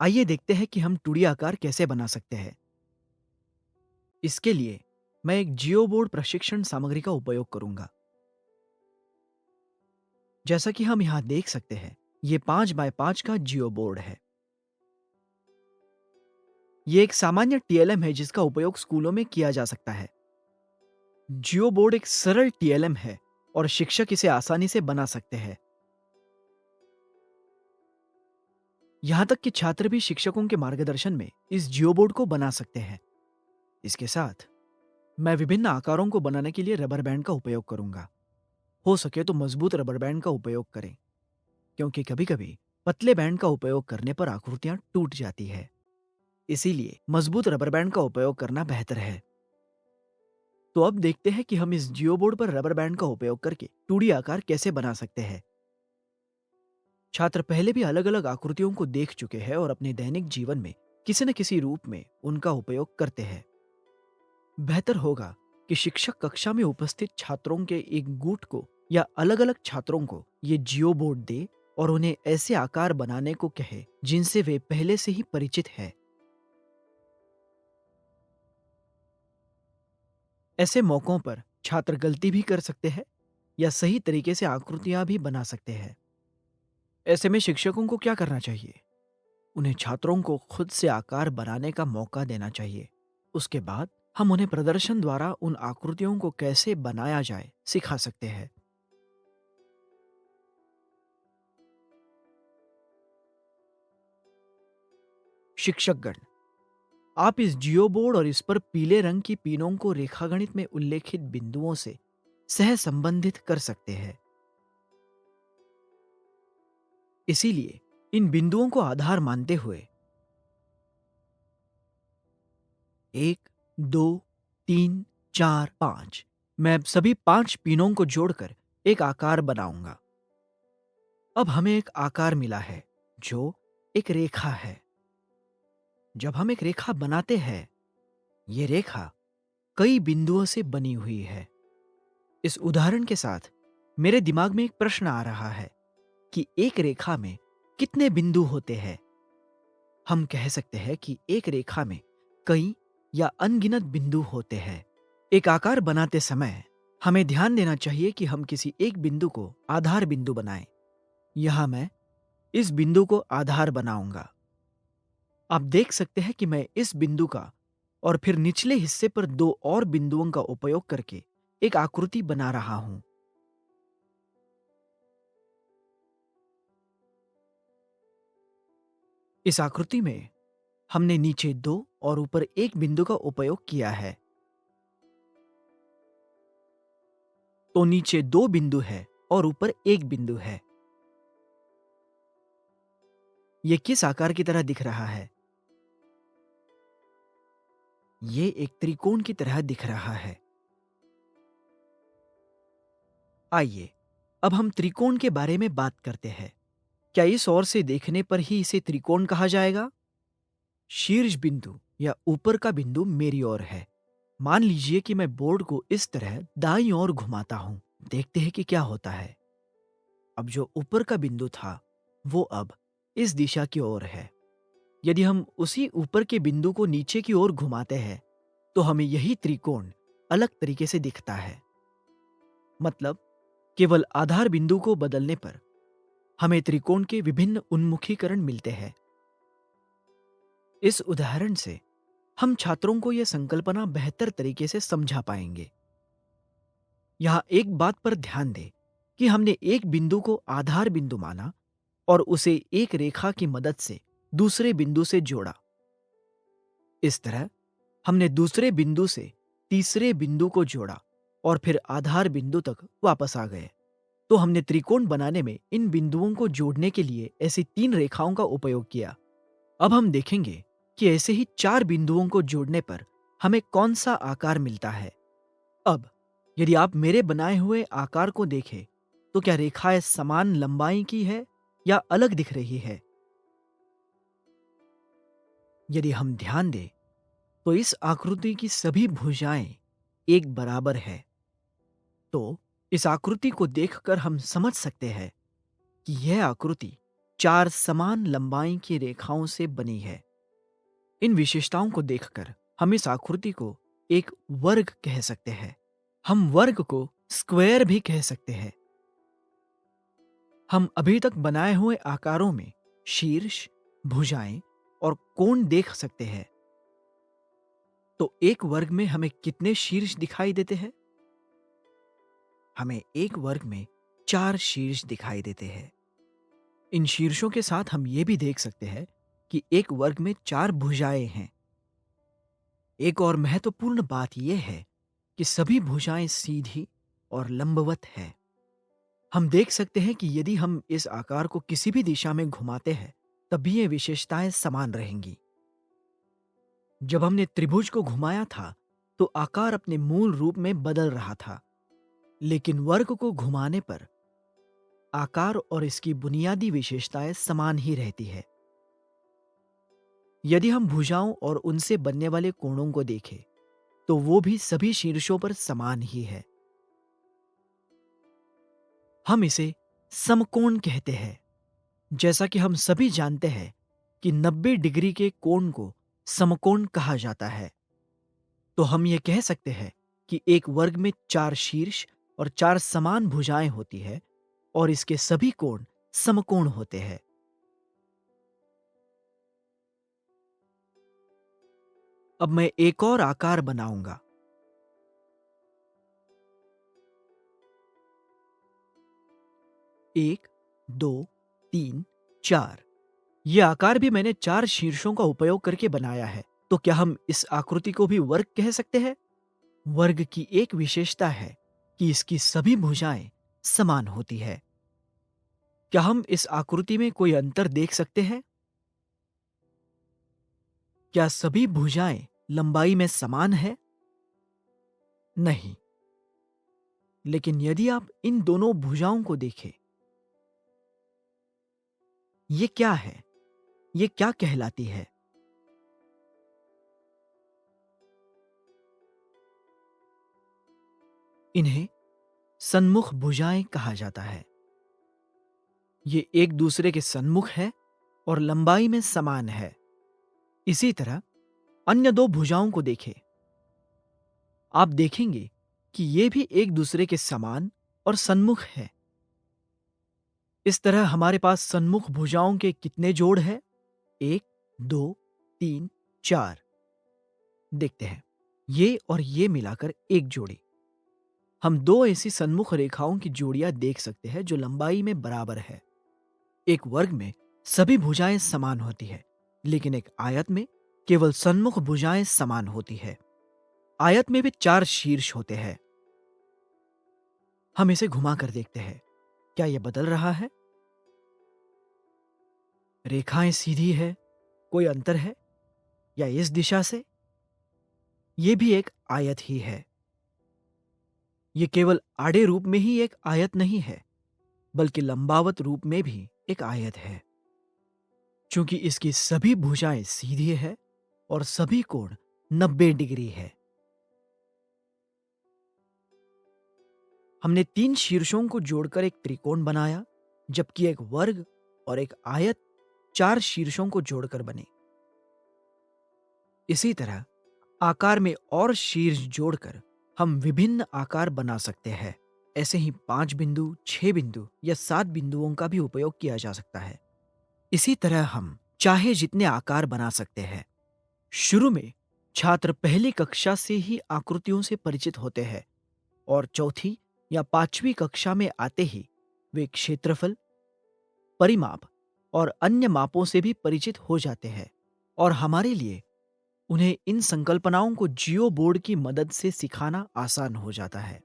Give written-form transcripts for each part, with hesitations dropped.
आइए देखते हैं कि हम 2D आकार कैसे बना सकते हैं। इसके लिए मैं एक जियोबोर्ड प्रशिक्षण सामग्री का उपयोग करूंगा। जैसा कि हम यहाँ देख सकते हैं, ये 5x5 का जियोबोर्ड है। ये एक सामान्य टीएलएम है जिसका उपयोग स्कूलों में किया जा सकता है। जियोबोर्ड एक सरल टीएलएम है और शिक्षक इसे आसानी से बना सकते हैं। यहाँ तक कि छात्र भी शिक्षकों के मार्गदर्शन में इस जियोबोर्ड को बना सकते हैं। इसके साथ मैं विभिन्न आकारों को बनाने के लिए रबर बैंड का उपयोग करूंगा। हो सके तो मजबूत रबर बैंड का उपयोग करें, क्योंकि कभी-कभी पतले बैंड का उपयोग करने पर आकृतियां टूट जाती है। इसीलिए मजबूत रबर बैंड का उपयोग करना बेहतर है। तो अब देखते हैं कि हम इस जियोबोर्ड पर रबर बैंड का उपयोग करके 2D आकार कैसे बना सकते हैं। छात्र पहले भी अलग-अलग आकृतियों को देख चुके हैं और अपने दैनिक जीवन में किसी न किसी रूप में उनका उपयोग करते हैं। बेहतर होगा कि शिक्षक कक्षा में उपस्थित छात्रों के एक गुट को या अलग-अलग छात्रों को ये जियोबोर्ड दे और उन्हें ऐसे आकार बनाने को कहे जिनसे वे पहले से ही परिचित है। ऐसे मौकों पर छात्र गलती भी कर सकते हैं या सही तरीके से आकृतियां भी बना सकते हैं। ऐसे में शिक्षकों को क्या करना चाहिए? उन्हें छात्रों को खुद से आकार बनाने का मौका देना चाहिए। उसके बाद हम उन्हें प्रदर्शन द्वारा उन आकृतियों को कैसे बनाया जाए सिखा सकते हैं। शिक्षकगण, आप इस जियोबोर्ड और इस पर पीले रंग की पीनों को रेखागणित में उल्लेखित बिंदुओं से सह संबंधित कर सकते हैं। इसीलिए इन बिंदुओं को आधार मानते हुए 1, 2, 3, 4, 5 मैं अब सभी 5 पिनों को जोड़कर एक आकार बनाऊंगा। अब हमें एक आकार मिला है जो एक रेखा है। जब हम एक रेखा बनाते हैं, ये रेखा कई बिंदुओं से बनी हुई है। इस उदाहरण के साथ मेरे दिमाग में एक प्रश्न आ रहा है कि एक रेखा में कितने बिंदु होते हैं। हम कह सकते हैं कि एक रेखा में कई या अनगिनत बिंदु होते हैं। एक आकार बनाते समय हमें ध्यान देना चाहिए कि हम किसी एक बिंदु को आधार बिंदु बनाएं। यहां मैं इस बिंदु को आधार बनाऊंगा। आप देख सकते हैं कि मैं इस बिंदु का और फिर निचले हिस्से पर दो और बिंदुओं का उपयोग करके एक आकृति बना रहा हूं। इस आकृति में हमने नीचे दो और ऊपर एक बिंदु का उपयोग किया है। तो नीचे दो बिंदु है और ऊपर एक बिंदु है। यह किस आकार की तरह दिख रहा है? यह एक त्रिकोण की तरह दिख रहा है। आइए अब हम त्रिकोण के बारे में बात करते हैं। क्या इस ओर से देखने पर ही इसे त्रिकोण कहा जाएगा? शीर्ष बिंदु या ऊपर का बिंदु मेरी ओर है। मान लीजिए कि मैं बोर्ड को इस तरह दाईं ओर घुमाता हूं। देखते हैं कि क्या होता है। अब जो ऊपर का बिंदु था वो अब इस दिशा की ओर है। यदि हम उसी ऊपर के बिंदु को नीचे की ओर घुमाते हैं तो हमें यही त्रिकोण अलग तरीके से दिखता है। मतलब केवल आधार बिंदु को बदलने पर हमें त्रिकोण के विभिन्न उन्मुखीकरण मिलते हैं। इस उदाहरण से हम छात्रों को यह संकल्पना बेहतर तरीके से समझा पाएंगे। यहां एक बात पर ध्यान दें कि हमने एक बिंदु को आधार बिंदु माना और उसे एक रेखा की मदद से दूसरे बिंदु से जोड़ा। इस तरह हमने दूसरे बिंदु से तीसरे बिंदु को जोड़ा और फिर आधार बिंदु तक वापस आ गए। तो हमने त्रिकोण बनाने में इन बिंदुओं को जोड़ने के लिए ऐसी 3 रेखाओं का उपयोग किया। अब हम देखेंगे कि ऐसे ही 4 बिंदुओं को जोड़ने पर हमें कौन सा आकार मिलता है। अब यदि आप मेरे बनाए हुए आकार को देखें तो क्या रेखाएं समान लंबाई की है या अलग दिख रही है? यदि हम ध्यान दें तो इस आकृति की सभी भुजाएं एक बराबर है। तो इस आकृति को देखकर हम समझ सकते हैं कि यह आकृति 4 समान लंबाई की रेखाओं से बनी है। इन विशेषताओं को देखकर हम इस आकृति को एक वर्ग कह सकते हैं। हम वर्ग को स्क्वायर भी कह सकते हैं। हम अभी तक बनाए हुए आकारों में शीर्ष, भुजाएं और कोण देख सकते हैं। तो एक वर्ग में हमें कितने शीर्ष दिखाई देते हैं? हमें एक वर्ग में 4 शीर्ष दिखाई देते हैं। इन शीर्षों के साथ हम ये भी देख सकते हैं कि एक वर्ग में 4 भुजाएं हैं। एक और महत्वपूर्ण बात यह है कि सभी भुजाएं सीधी और लंबवत है। हम देख सकते हैं कि यदि हम इस आकार को किसी भी दिशा में घुमाते हैं तब भी ये विशेषताएं समान रहेंगी। जब हमने त्रिभुज को घुमाया था तो आकार अपने मूल रूप में बदल रहा था, लेकिन वर्ग को घुमाने पर आकार और इसकी बुनियादी विशेषताएं समान ही रहती है। यदि हम भुजाओं और उनसे बनने वाले कोणों को देखें तो वो भी सभी शीर्षों पर समान ही है। हम इसे समकोण कहते हैं। जैसा कि हम सभी जानते हैं कि 90 डिग्री के कोण को समकोण कहा जाता है, तो हम ये कह सकते हैं कि एक वर्ग में 4 शीर्ष और 4 समान भुजाएं होती है और इसके सभी कोण समकोण होते हैं। अब मैं एक और आकार बनाऊंगा। एक, दो, तीन, चार। यह आकार भी मैंने 4 शीर्षों का उपयोग करके बनाया है। तो क्या हम इस आकृति को भी वर्ग कह सकते हैं? वर्ग की एक विशेषता है कि इसकी सभी भुजाएं समान होती है। क्या हम इस आकृति में कोई अंतर देख सकते हैं? क्या सभी भुजाएं लंबाई में समान है? नहीं। लेकिन यदि आप इन दोनों भुजाओं को देखें, ये क्या है? ये क्या कहलाती है? इन्हें सन्मुख भुजाएं कहा जाता है। ये एक दूसरे के सन्मुख है और लंबाई में समान है। इसी तरह अन्य दो भुजाओं को देखें। आप देखेंगे कि ये भी एक दूसरे के समान और सन्मुख है। इस तरह हमारे पास सन्मुख भुजाओं के कितने जोड़ हैं? एक, दो, तीन, चार। देखते हैं। ये और ये मिलाकर एक जोड़ी। हम दो ऐसी सन्मुख रेखाओं की जोड़ियां देख सकते हैं जो लंबाई में बराबर है। एक वर्ग में सभी भुजाएं समान होती है, लेकिन एक आयत में केवल सन्मुख भुजाएं समान होती है। आयत में भी 4 शीर्ष होते हैं। हम इसे घुमाकर देखते हैं। क्या यह बदल रहा है? रेखाएं सीधी है, कोई अंतर है? या इस दिशा से? यह भी एक आयत ही है। यह केवल आड़े रूप में ही एक आयत नहीं है, बल्कि लंबावत रूप में भी एक आयत है। चूंकि इसकी सभी भुजाएं सीधी है और सभी कोण 90 डिग्री है। हमने 3 शीर्षों को जोड़कर एक त्रिकोण बनाया, जबकि एक वर्ग और एक आयत 4 शीर्षों को जोड़कर बने। इसी तरह आकार में और शीर्ष जोड़कर हम विभिन्न आकार बना सकते हैं। ऐसे ही 5 बिंदु, 6 बिंदु या 7 बिंदुओं का भी उपयोग किया जा सकता है। इसी तरह हम चाहे जितने आकार बना सकते हैं। शुरू में छात्र पहली कक्षा से ही आकृतियों से परिचित होते हैं और चौथी या 5वीं कक्षा में आते ही वे क्षेत्रफल, परिमाप और अन्य मापों से भी परिचित हो जाते हैं और हमारे लिए उन्हें इन संकल्पनाओं को जियो बोर्ड की मदद से सिखाना आसान हो जाता है।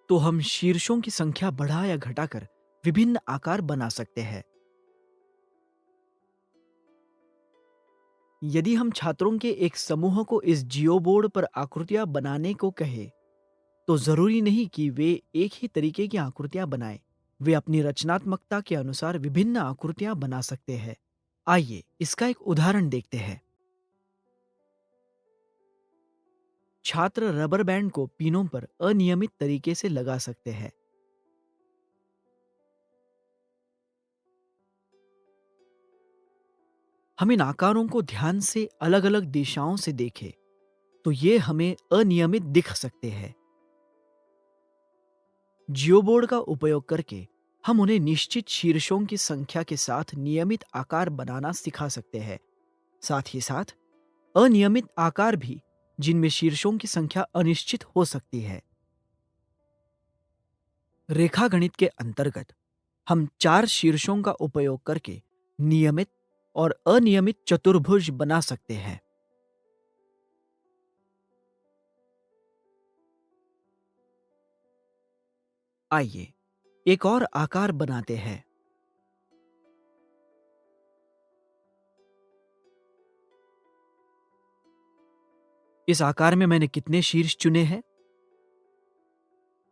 तो हम शीर्षों की संख्या बढ़ा या घटाकर विभिन्न आकार बना सकते हैं। यदि हम छात्रों के एक समूह को इस जियो बोर्ड पर आकृतियां बनाने को कहें, तो जरूरी नहीं कि वे एक ही तरीके की आकृतियां बनाएं। वे अपनी रचनात्मकता के अनुसार विभिन्न आकृतियां बना सकते हैं। आइए इसका एक उदाहरण देखते हैं। छात्र रबर बैंड को पिनों पर अनियमित तरीके से लगा सकते हैं। हम इन आकारों को ध्यान से अलग अलग दिशाओं से देखें तो ये हमें अनियमित दिख सकते हैं। जियोबोर्ड का उपयोग करके हम उन्हें निश्चित शीर्षों की संख्या के साथ नियमित आकार बनाना सिखा सकते हैं। साथ ही साथ अनियमित आकार भी जिनमें शीर्षों की संख्या अनिश्चित हो सकती है। रेखागणित के अंतर्गत हम चार शीर्षों का उपयोग करके नियमित और अनियमित चतुर्भुज बना सकते हैं। आइए एक और आकार बनाते हैं। इस आकार में मैंने कितने शीर्ष चुने हैं?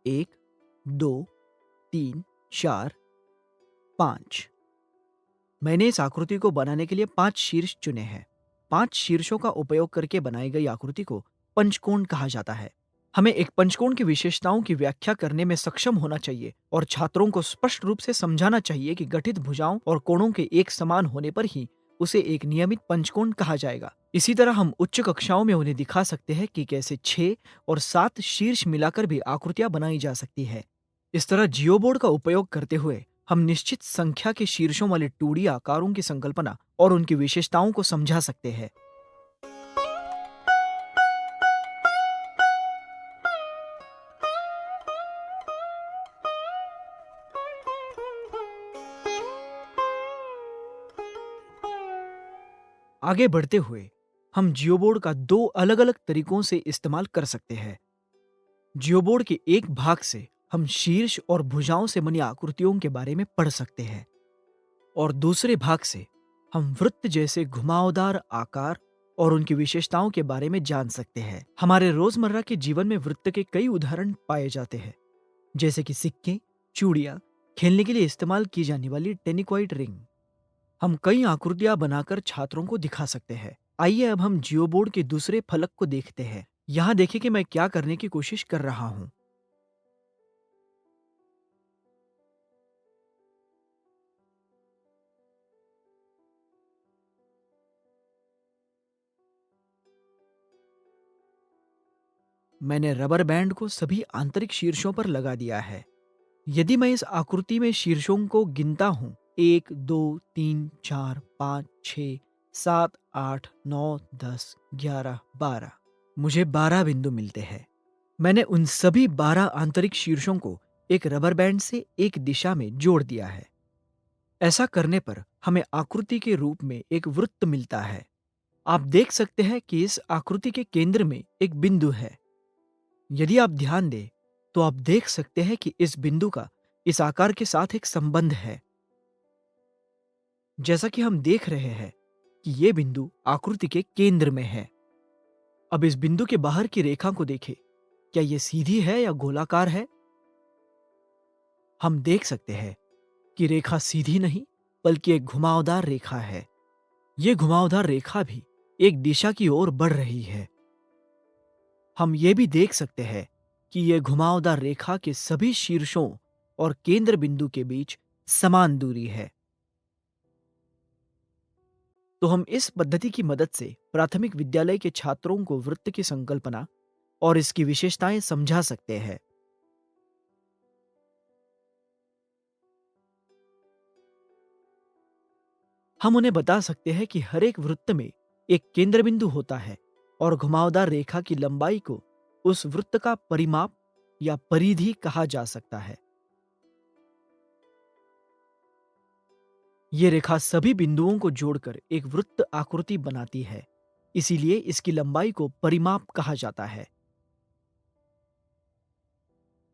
1, 2, 3, 4, 5। मैंने इस आकृति को बनाने के लिए 5 शीर्ष चुने हैं। 5 शीर्षों का उपयोग करके बनाई गई आकृति को पंचकोण कहा जाता है। हमें एक पंचकोण की विशेषताओं की व्याख्या करने में सक्षम होना चाहिए और छात्रों को स्पष्ट रूप से समझाना चाहिए कि गठित भुजाओं और कोणों के एक समान होने पर ही उसे एक नियमित पंचकोण कहा जाएगा। इसी तरह हम उच्च कक्षाओं में उन्हें दिखा सकते हैं कि कैसे 6 और 7 शीर्ष मिलाकर भी आकृतियां बनाई जा सकती है। इस तरह जियोबोर्ड का उपयोग करते हुए हम निश्चित संख्या के शीर्षों वाले 2D आकारों की संकल्पना और उनकी विशेषताओं को समझा सकते हैं। आगे बढ़ते हुए हम जियोबोर्ड का दो अलग अलग तरीकों से इस्तेमाल कर सकते हैं। जियोबोर्ड के एक भाग से हम शीर्ष और भुजाओं से बनी आकृतियों के बारे में पढ़ सकते हैं और दूसरे भाग से हम वृत्त जैसे घुमावदार आकार और उनकी विशेषताओं के बारे में जान सकते हैं। हमारे रोजमर्रा के जीवन में वृत्त के कई उदाहरण पाए जाते हैं, जैसे कि सिक्के, चूड़ियां, खेलने के लिए इस्तेमाल की जाने वाली टेनिक्वाइट रिंग। हम कई आकृतियां बनाकर छात्रों को दिखा सकते हैं। आइए अब हम जियोबोर्ड के दूसरे फलक को देखते हैं। यहाँ देखें कि मैं क्या करने की कोशिश कर रहा हूँ। मैंने रबर बैंड को सभी आंतरिक शीर्षों पर लगा दिया है। यदि मैं इस आकृति में शीर्षों को गिनता हूँ, 1, 2, 3, 4, 5, 6, 7, 8, 9, 10, 11, 12, मुझे 12 बिंदु मिलते हैं। मैंने उन सभी 12 आंतरिक शीर्षों को एक रबर बैंड से एक दिशा में जोड़ दिया है। ऐसा करने पर हमें आकृति के रूप में एक वृत्त मिलता है। आप देख सकते हैं कि इस आकृति के केंद्र में एक बिंदु है। यदि आप ध्यान दें तो आप देख सकते हैं कि इस बिंदु का इस आकार के साथ एक संबंध है। जैसा कि हम देख रहे हैं कि यह बिंदु आकृति के केंद्र में है। अब इस बिंदु के बाहर की रेखा को देखें। क्या यह सीधी है या गोलाकार है? हम देख सकते हैं कि रेखा सीधी नहीं बल्कि एक घुमावदार रेखा है। यह घुमावदार रेखा भी एक दिशा की ओर बढ़ रही है। हम ये भी देख सकते हैं कि यह घुमावदार रेखा के सभी शीर्षों और केंद्र बिंदु के बीच समान दूरी है। तो हम इस पद्धति की मदद से प्राथमिक विद्यालय के छात्रों को वृत्त की संकल्पना और इसकी विशेषताएं समझा सकते हैं। हम उन्हें बता सकते हैं कि हर एक वृत्त में एक केंद्र बिंदु होता है और घुमावदार रेखा की लंबाई को उस वृत्त का परिमाप या परिधि कहा जा सकता है। ये रेखा सभी बिंदुओं को जोड़कर एक वृत्त आकृति बनाती है, इसीलिए इसकी लंबाई को परिमाप कहा जाता है।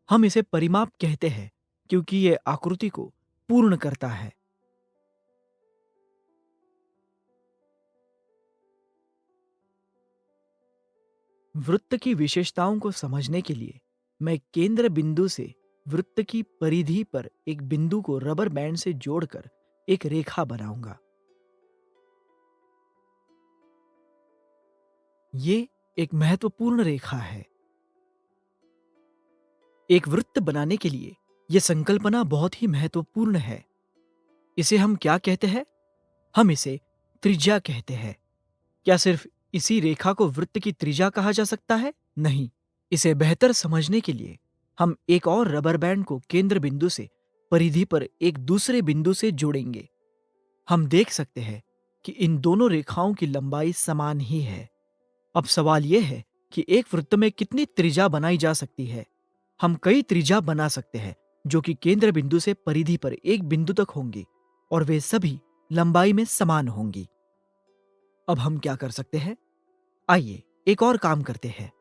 हम इसे परिमाप कहते हैं क्योंकि यह आकृति को पूर्ण करता है। वृत्त की विशेषताओं को समझने के लिए मैं केंद्र बिंदु से वृत्त की परिधि पर एक बिंदु को रबर बैंड से जोड़कर एक रेखा बनाऊंगा। ये एक महत्वपूर्ण रेखा है। एक वृत्त बनाने के लिए यह संकल्पना बहुत ही महत्वपूर्ण है। इसे हम क्या कहते हैं? हम इसे त्रिज्या कहते हैं। क्या सिर्फ इसी रेखा को वृत्त की त्रिज्या कहा जा सकता है? नहीं। इसे बेहतर समझने के लिए हम एक और रबर बैंड को केंद्र बिंदु से परिधि पर एक दूसरे बिंदु से जोड़ेंगे। हम देख सकते हैं कि इन दोनों रेखाओं की लंबाई समान ही है। अब सवाल यह है कि एक वृत्त में कितनी त्रिज्या बनाई जा सकती है। हम कई त्रिज्या बना सकते हैं जो कि केंद्र बिंदु से परिधि पर एक बिंदु तक होंगी और वे सभी लंबाई में समान होंगी। अब हम क्या कर सकते हैं? आइए एक और काम करते हैं।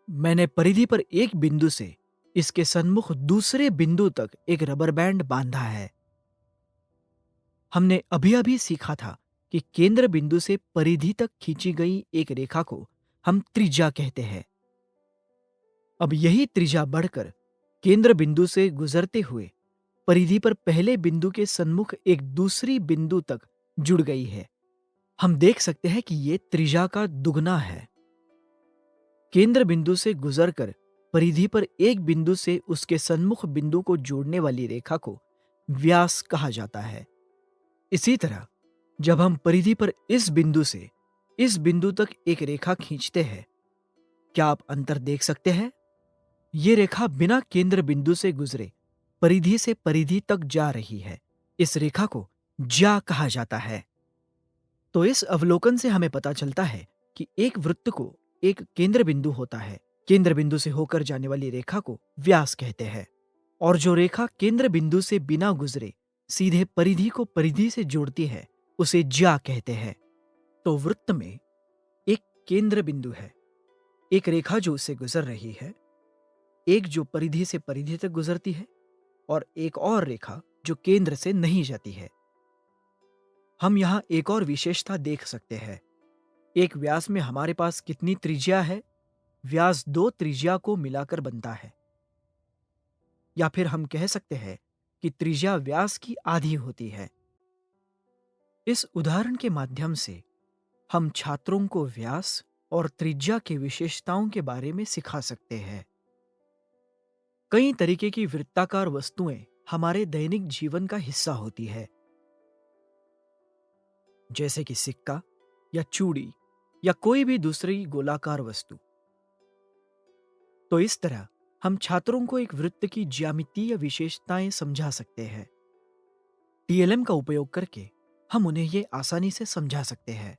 मैंने परिधि पर एक बिंदु से इसके सन्मुख दूसरे बिंदु तक एक रबर बैंड बांधा है। हमने अभी अभी सीखा था कि केंद्र बिंदु से परिधि तक खींची गई एक रेखा को हम त्रिज्या कहते हैं। अब यही त्रिज्या बढ़कर केंद्र बिंदु से गुजरते हुए परिधि पर पहले बिंदु के सन्मुख एक दूसरी बिंदु तक जुड़ गई है। हम देख सकते हैं कि यह त्रिज्या का दुगना है। केंद्र बिंदु से गुजरकर परिधि पर एक बिंदु से उसके सन्मुख बिंदु को जोड़ने वाली रेखा को व्यास कहा जाता है। इसी तरह जब हम परिधि पर इस बिंदु से इस बिंदु तक एक रेखा खींचते हैं, क्या आप अंतर देख सकते हैं? ये रेखा बिना केंद्र बिंदु से गुजरे परिधि से परिधि तक जा रही है। इस रेखा को ज्या कहा जाता है। तो इस अवलोकन से हमें पता चलता है कि एक वृत्त को एक केंद्र बिंदु होता है। केंद्र बिंदु से होकर जाने वाली रेखा को व्यास कहते हैं और जो रेखा केंद्र बिंदु से बिना गुजरे सीधे परिधि को परिधि से जोड़ती है उसे ज्या कहते हैं। तो वृत्त में एक केंद्र बिंदु है, एक रेखा जो उससे गुजर रही है, एक जो परिधि से परिधि तक गुजरती है और एक और रेखा जो केंद्र से नहीं जाती है। हम यहां एक और विशेषता देख सकते हैं। एक व्यास में हमारे पास कितनी त्रिज्या है? व्यास दो त्रिज्या को मिलाकर बनता है। या फिर हम कह सकते हैं कि त्रिज्या व्यास की आधी होती है। इस उदाहरण के माध्यम से हम छात्रों को व्यास और त्रिज्या की विशेषताओं के बारे में सिखा सकते हैं। कई तरीके की वृत्ताकार वस्तुएं हमारे दैनिक जीवन का हिस्सा होती है, जैसे कि सिक्का या चूड़ी या कोई भी दूसरी गोलाकार वस्तु। तो इस तरह हम छात्रों को एक वृत्त की ज्यामितीय विशेषताएं समझा सकते हैं। टीएलएम का उपयोग करके हम उन्हें ये आसानी से समझा सकते हैं।